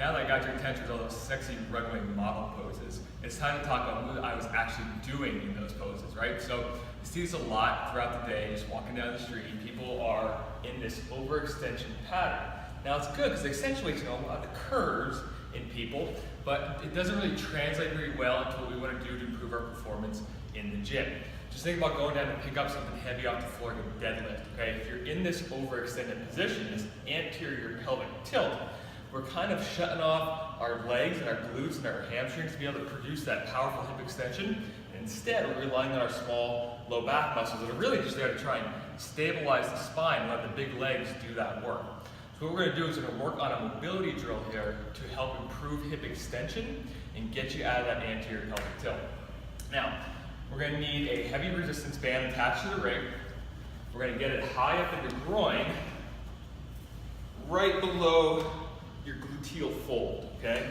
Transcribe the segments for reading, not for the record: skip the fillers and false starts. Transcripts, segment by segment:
now that I got your attention with all those sexy runway model poses, it's time to talk about what I was actually doing in those poses, right? So you see this a lot throughout the day, just walking down the street. People are in this overextension pattern. Now it's good because it accentuates a lot of the curves in people, but it doesn't really translate very well into what we want to do to improve our performance in the gym. Just think about going down and pick up something heavy off the floor, like a deadlift, okay? If you're in this overextended position, this anterior pelvic tilt, we're kind of shutting off our legs and our glutes and our hamstrings to be able to produce that powerful hip extension. And instead, we're relying on our small low back muscles that are really just there to try and stabilize the spine and let the big legs do that work. So what we're going to do is we're going to work on a mobility drill here to help improve hip extension and get you out of that anterior pelvic tilt. Now, we're going to need a heavy resistance band attached to the rig. We're going to get it high up in the groin, right below your gluteal fold, okay?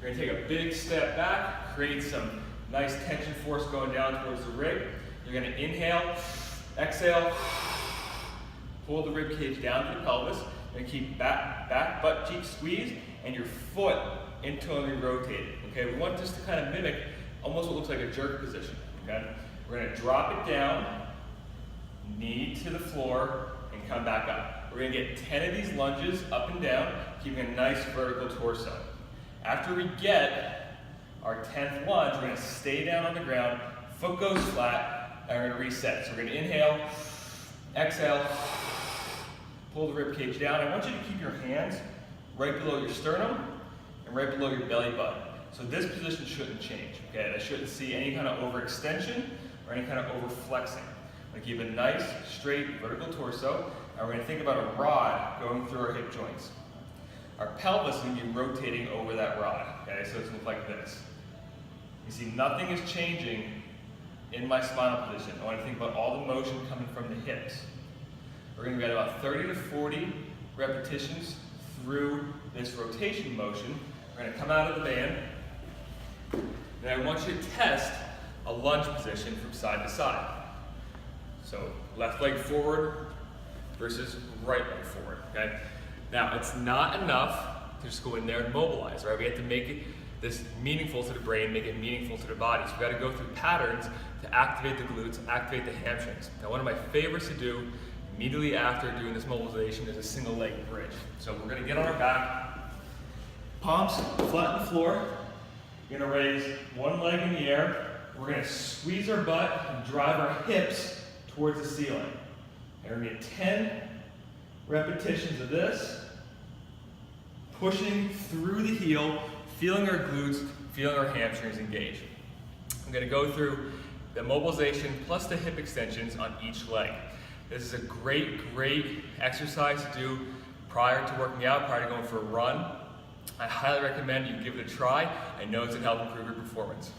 You're going to take a big step back, create some nice tension force going down towards the rig. You're going to inhale, exhale, pull the rib cage down to the pelvis. You're going to keep back butt cheek squeezed and your foot internally rotated, okay? We want this to kind of mimic almost what looks like a jerk position, okay? We're going to drop it down, knee to the floor, and come back up. We're going to get 10 of these lunges up and down, keeping a nice vertical torso. After we get our 10th lunge, we're going to stay down on the ground, foot goes flat, and we're going to reset. So we're going to inhale, exhale, pull the rib cage down. I want you to keep your hands right below your sternum and right below your belly button. So this position shouldn't change, okay? I shouldn't see any kind of overextension or any kind of overflexing. I'm going to keep a nice, straight, vertical torso, and we're going to think about a rod going through our hip joints. Our pelvis is going to be rotating over that rod, okay? So it's going to look like this. You see, nothing is changing in my spinal position. I want to think about all the motion coming from the hips. We're going to get about 30 to 40 repetitions through this rotation motion. We're going to come out of the band, and I want you to test a lunge position from side to side. So left leg forward versus right leg forward, okay? Now, it's not enough to just go in there and mobilize, right? We have to make it this meaningful to the brain, make it meaningful to the body. So we've got to go through patterns to activate the glutes, activate the hamstrings. Now, one of my favorites to do immediately after doing this mobilization is a single leg bridge. So we're going to get on our back, palms flat on the floor. We're going to raise one leg in the air. We're going to squeeze our butt and drive our hips towards the ceiling. And we're going to get 10 repetitions of this, pushing through the heel, feeling our glutes, feeling our hamstrings engage. I'm going to go through the mobilization plus the hip extensions on each leg. This is a great exercise to do prior to working out, prior to going for a run. I highly recommend you give it a try. I know it's going to help improve your performance.